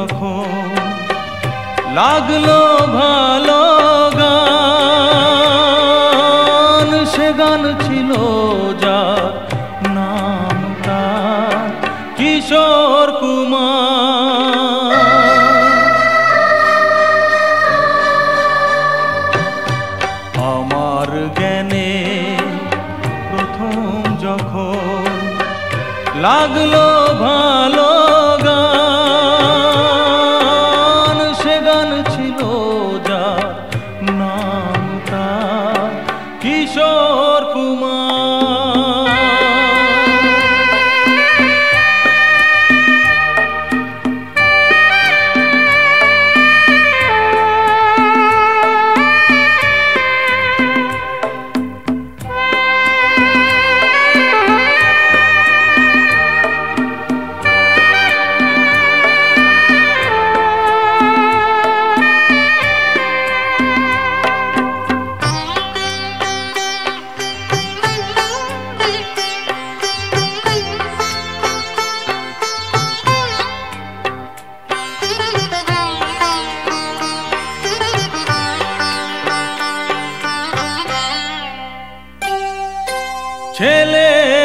যখন লাগলো ভালো গান, সে গান ছিল যার নাম তার কিশোর কুমার। আমার জ্ঞানে প্রথম যখন লাগলো ভালো গান, সে গান ছিল যার নাম তার কিশোর কুমার।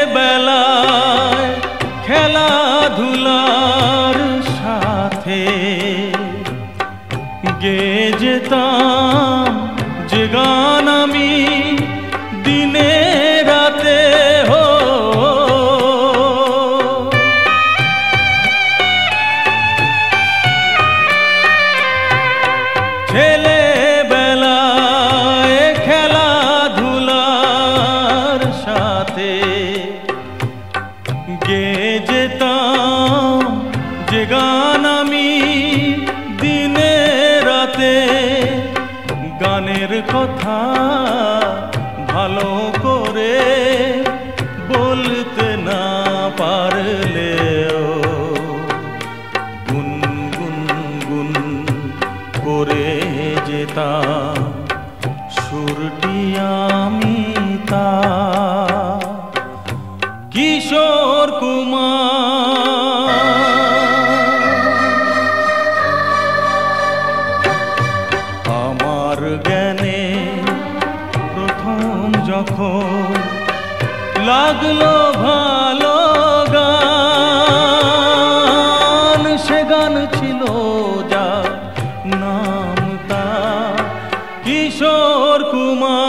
ছেলেবেলায় খেলাধুলার সাথে গেয়ে যেতাম যে গান আমি দিনে রাতে হো। ছেলেবেলায় খেলাধুলার সাথে গেয়ে যেতাম যে গান আমি দিনে রাতে। গানের কথা ভালো করে বলতে না পারলেও গুনগুন গুন করে যেতাম সুরটি আমি তার কিশোর কুমার। আমার জ্ঞানে প্রথম যখন লাগলো ভালো গান, সে গান ছিল যার নাম তার কিশোর কুমার।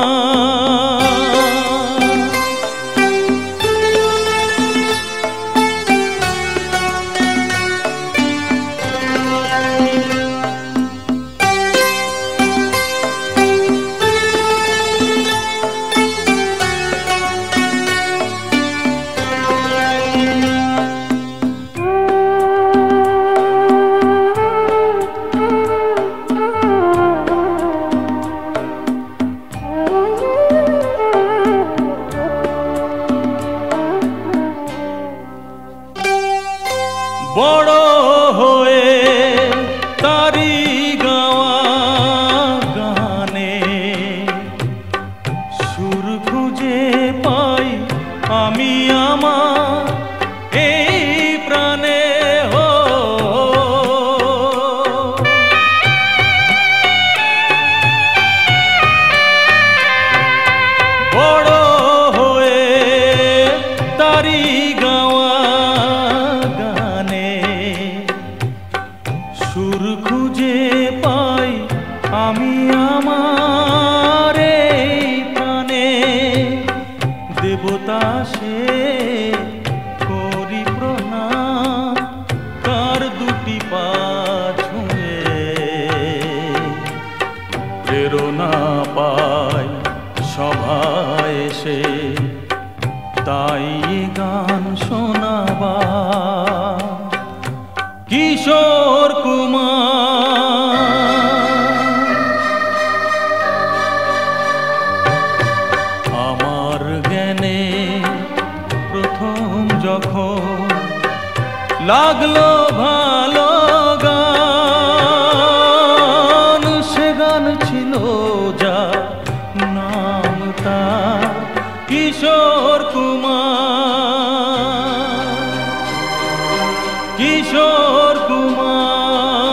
বড় হয়ে তারি গাওয়া গানে সুর খুঁজে পাই আমি আমার এই প্রাণে হো। বড় হয়ে তারি গাওয়া সুর খুঁজে পাই আমি আমার এই প্রাণে। দেবতা সে করি প্রণাম তার দুটি পা ছুঁয়ে। প্রেরণা পাই সভায় এসে তাই গান শোনাবা কিশোর কুমার। আমার জ্ঞানে প্রথম যখন লাগলো ভালো গান, সে গান ছিল যার নাম তার কিশোর কুমার। কিশোর কুমার।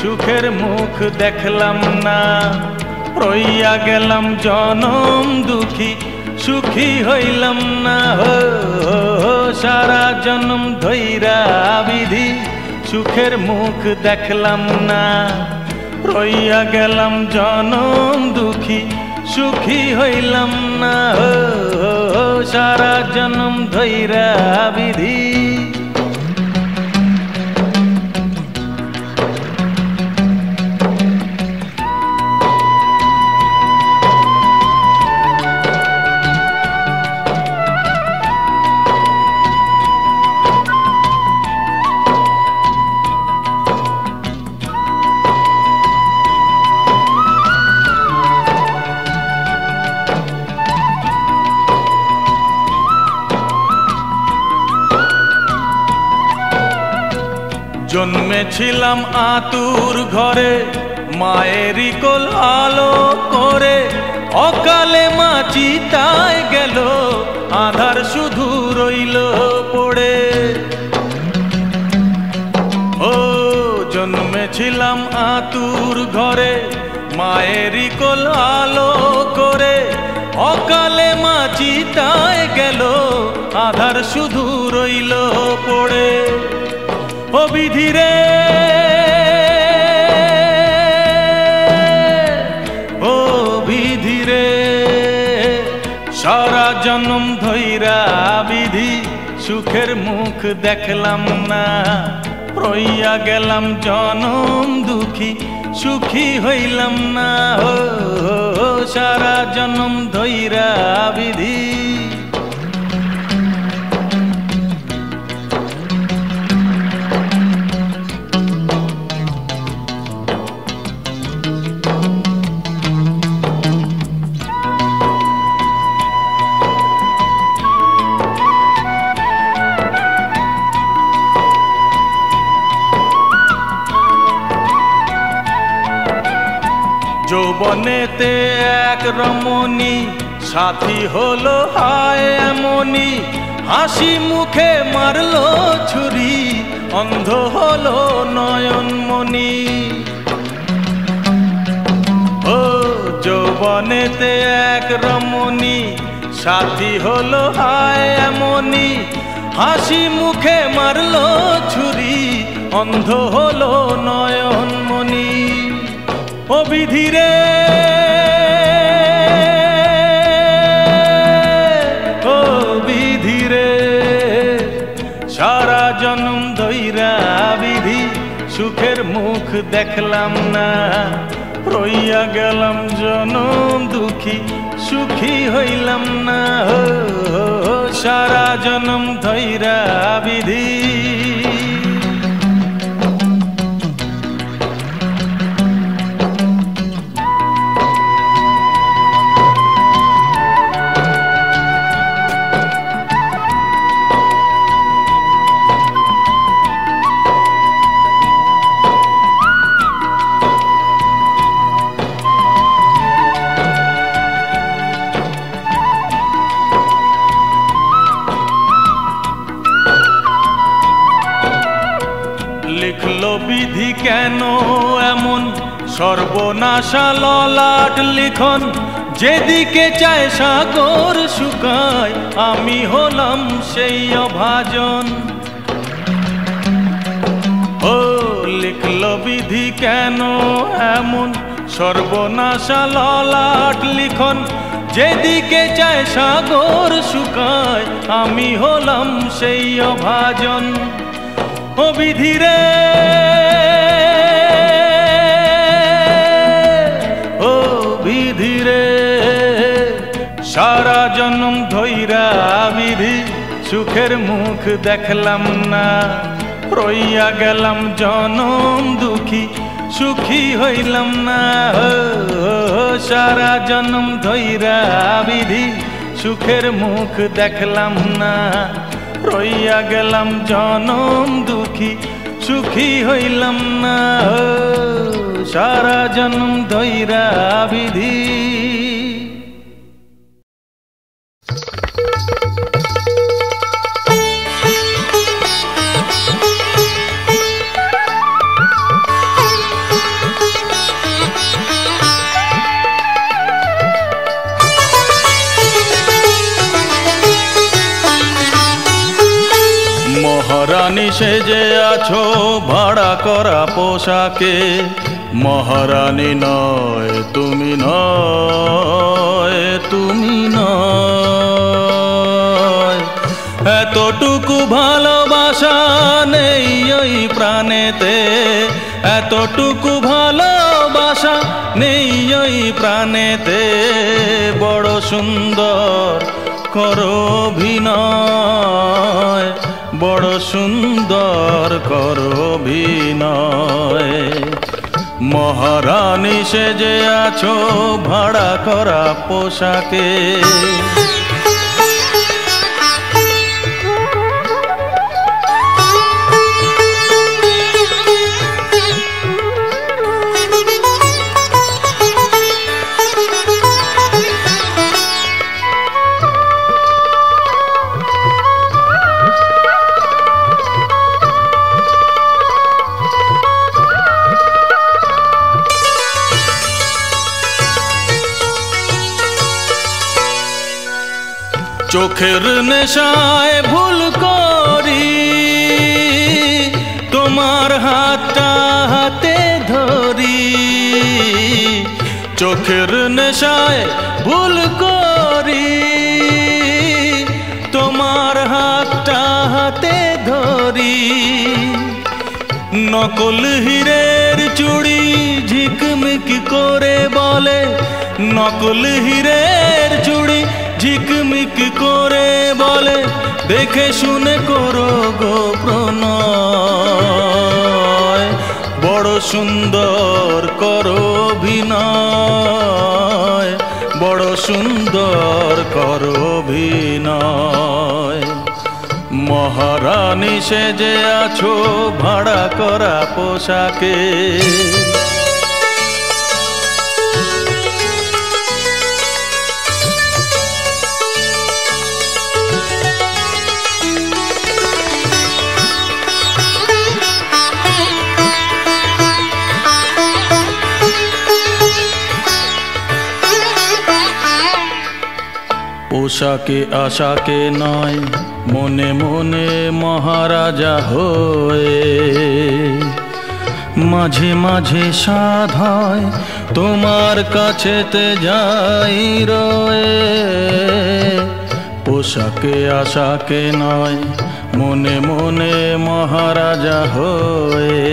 সুখের মুখ দেখলাম না। রইয়া গেলাম জনম দুঃখী, সুখী হইলাম না। সারা জনম ধইরা বিধি, সুখের মুখ দেখলাম না। রইয়া গেলাম জনম দুঃখী, সুখী হইলাম না। সারা জনম ধইরা বিধি। জন্মেছিলাম আতুর ঘরে, মায়েরই কোল আলো করে। অকালে মা চিতায় গেল, আধার শুধু রইল পড়ে। ও জন্মেছিলাম আতুর ঘরে, মায়েরই কোল আলো করে। অকালে মা চিতায় গেল, আধার শুধু রইল পড়ে। ও বিধিরে, ও বিধিরে, সারা জনম ধইরা বিধি, সুখের মুখ দেখলাম না। রইয়া গেলাম জনম দুঃখী, সুখী হইলাম না। সারা জনম ধইরা বিধি। যৌবনেতে এক রমণী, সাথী হলো হায় এমনি। হাসি মুখে মারলো ছুরি, অন্ধ হলো নয়নমণি। ও যৌবনেতে এক রমণী, সাথী হলো হায় এমনি। হাসি মুখে মারলো ছুরি, অন্ধ হলো নয়নমণি। ও বিধিরে, ও বিধিরে, সারা জনম ধইরা বিধি, সুখের মুখ দেখলাম না। রইয়া গেলাম জনম দুঃখী, সুখী হইলাম না। সারা জনম ধইরা বিধি। লিখলো বিধি কেন এমন, সর্বনাশা ললাট লিখন। যেদিকে চায় সাগর শুকায়, আমি হলাম সেই অভাজন। ও লিখলো বিধি কেন এমন, সর্বনাশা ললাট লিখন। যেদিকে চায় সাগর শুকায়, আমি হলাম সেই অভাজন। ও বিধিরে, ও বিধিরে, সারা জনম ধইরা বিধি, সুখের মুখ দেখলাম না। রইয়া গেলাম জনম দুঃখী, সুখী হইলাম না। সারা জনম ধইরা বিধি, সুখের মুখ দেখলাম না। রইয়া গেলাম জনম দুঃখী, সুখী হইলাম না। সারা জনম ধইরা বিধি। সেজে আছো ভাড়া করা পোশাকে, মহারানী নয় তুমি, নয় তুমি নয়। এতটুকু ভালোবাসা নেই ওই প্রাণেতে, এতটুকু ভালোবাসা নেই ওই প্রাণেতে। বড় সুন্দর করো অভিনয়, বড় সুন্দর করো অভিনয়। মহারানী সেজে আছো ভাড়া করা পোশাকে। চোখের নেশায় ভুল করি তোমার হাতটা হাতে ধরি, চোখের নেশায় ভুল করি তোমার হাতটা হাতে ধরি। নকল হীরের চুড়ি ঝিকমিক করে বলে, নকল হীরের চুড়ি ঝিকমিক করে বলে, দেখে শুনে করো গো প্রণয়। বড় সুন্দর করো অভিনয়, বড় সুন্দর করো অভিনয়। মহারানী সেজে আছো ভাড়া করা পোশাকে। পোশাকে আশাকে নয়, মনে মনে মহারাজা হয়ে। মাঝে মাঝে সাধ হয় তোমার কাছেতে যাই রয়ে। পোশাকে আশাকে নয়, মনে মনে মহারাজা হয়ে।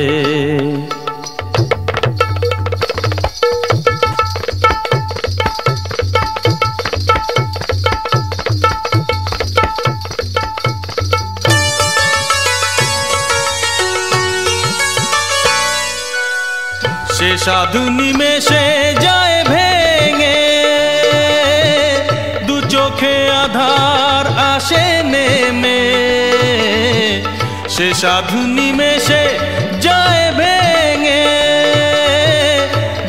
সে সাধু নিমেষে যায় ভেঙে, দু চোখে আধার আসে নেমে। সে সাধু নিমেষে যায় ভেঙে,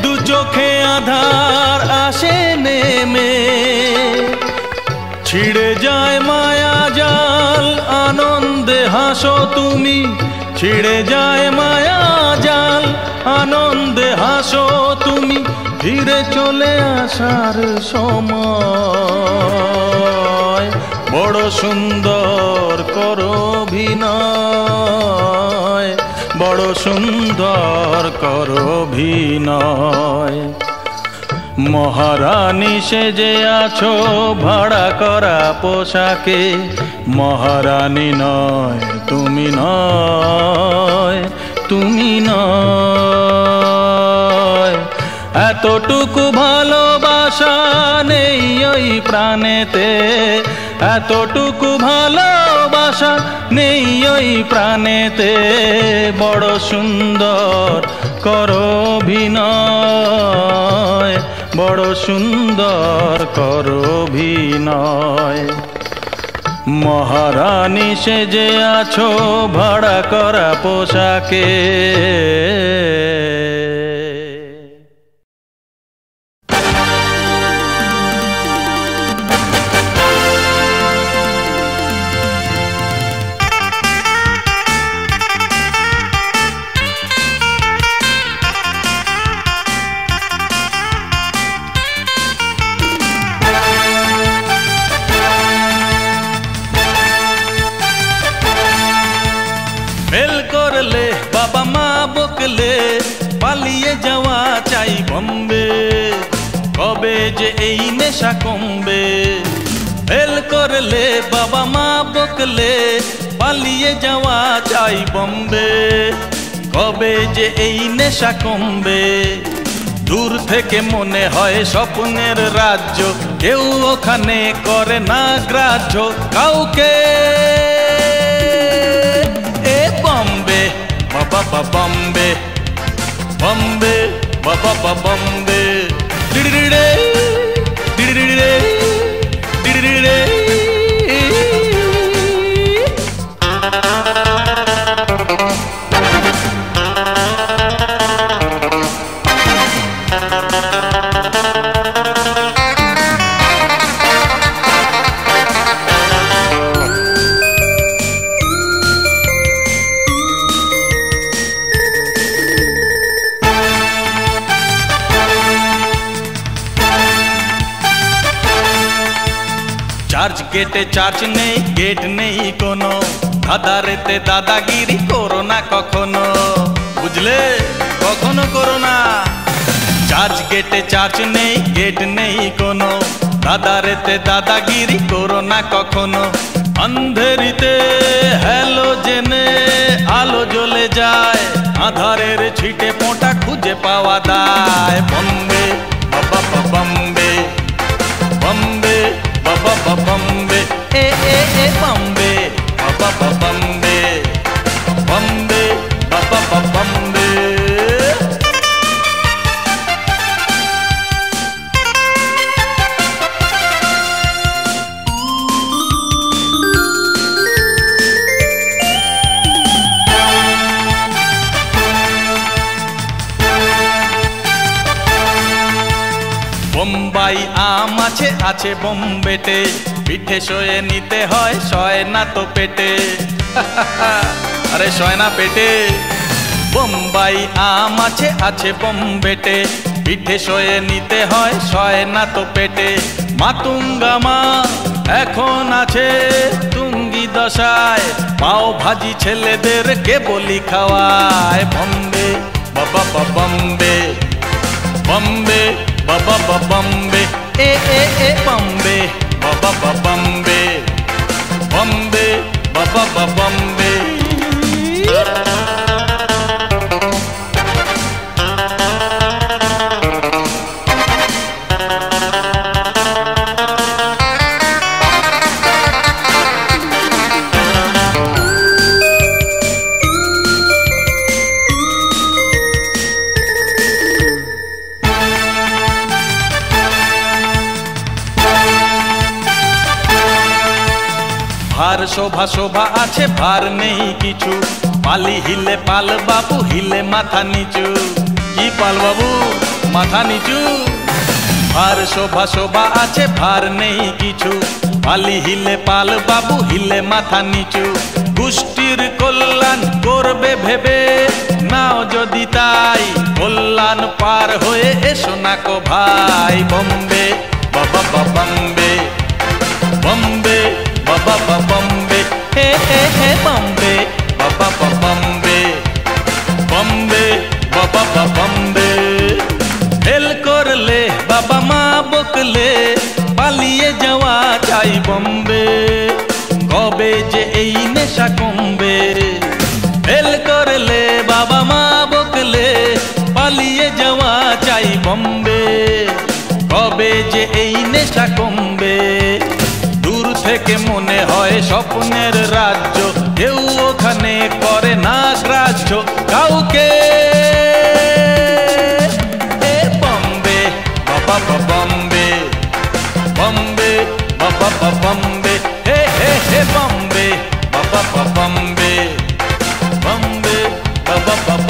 দু চোখে আধার আসে নেমে। ছিড়ে যায় মায়া জাল আনন্দে হাসো তুমি, ছিড়ে যায় মায়া জাল আনন্দে হাসো তুমি। ফিরে চলে আসার সময়, বড় সুন্দর করো অভিনয়, বড় সুন্দর করো অভিনয়। মহারানী সেজে আছো ভাড়া করা পোশাকে, মহারানী নয় তুমি, নয় তুমি নয়। এতটুকু ভালোবাসা নেই ওই প্রাণেতে, এতটুকু ভালোবাসা নেই ওই প্রাণেতে। বড় সুন্দর করো অভিনয়, বড় সুন্দর করো অভিনয়। মহারানী সেজে আছো ভাড়া করা পোশাকে। বাবা মা বকলে পালিয়ে যাওয়া চাই বম্বে। কবে যে এই নেশা কমবে? ফেল করলে বাবা মা বকলে পালিয়ে যাওয়া চাই বম্বে। কবে যে এই নেশা কমবে? দূর থেকে মনে হয় স্বপ্নের রাজ্য, কেউ ওখানে করে না গ্রাহ্য কাউকে। এ বম্বে বাবা বম্বে, বম্বে বাবা বম্বে। ডিডিডিডে ডিডিডিডে ডিডিডিডে। চার্চ গেটে চার্চ নেই, গেট নেই কোনো, দাদারেতে দাদাগিরি করো না কখনো, বুঝলে? কখনো করো না। চার্চ গেটে চার্চ নেই, গেট নেই কোনো, দাদারেতে দাদাগিরি করো না কখনো। অন্ধেরিতে হ্যালো জেনে আলো জ্বলে যায়, আধারের ছিটে পোঁটা খুঁজে পাওয়া দায়। বম্বে বাবা বম্বে, বম্বে বাবা বম্বে। এ এ এ বম্বে বাবা বম্বে, বম্বে বাবা বম্বে। বোম্বাই আম আছে আছে বোম্বেতে, পিঠে শোয়ে নিতে হয়, শয় না তো পেটে। আরে শয় না পেটে। বোম্বাই আম আছে আছে বোম্বেতে, পিঠে শোয়ে নিতে হয়, শয় না তো পেটে। মাতুঙ্গা মা এখন আছে তুঙ্গি দশায়, পাও ভাজি ছেলেদের কে বলি খাওয়ায়। বম্বে বাবা বম্বে, বম্বে বাবা বম্বে। এ এ এ বম্বে বাবা বম্বে, বম্বে বাবা বম্বে। ভার শোভা শোভা আছে, ভার নেই কিছু, পালি হিলে পাল বাবু, হিলে মাথা নিচু। কি পাল বাবু, মাথা নিচু? ভার শোভা শোভা আছে, ভার নেই কিছু, পালি হিলে পাল বাবু, হিলে মাথা নিচু। গোষ্ঠীর কল্যাণ করবে ভেবে নাও যদি তাই, কল্যাণ পার হয়ে এসো না কো ভাই। বম্বে বাবা বম্বে, বম্বে বাবা বম্বে। হে হে হে বম্বে বাবা বম্বে, বম্বে বাবা বম্বে। ফেল করলে বাবা মা বকলে পালিয়ে যাওয়া চাই বম্বে। কবে যে এই নেশা কমবে? ফেল করলে বাবা মা বকলে পালিয়ে যাওয়া চাই বম্বে। কবে যে এই নেশা কমবে? দূর থেকে মনে হয় স্বপ্নের রাজ্য, কেউ ওখানে করে না গ্রাহ্য কাউকে। এ বম্বে বাবা বম্বে, বম্বে বাবা বম্বে। হে হে হে বম্বে বাবা বম্বে, বম্বে বাবা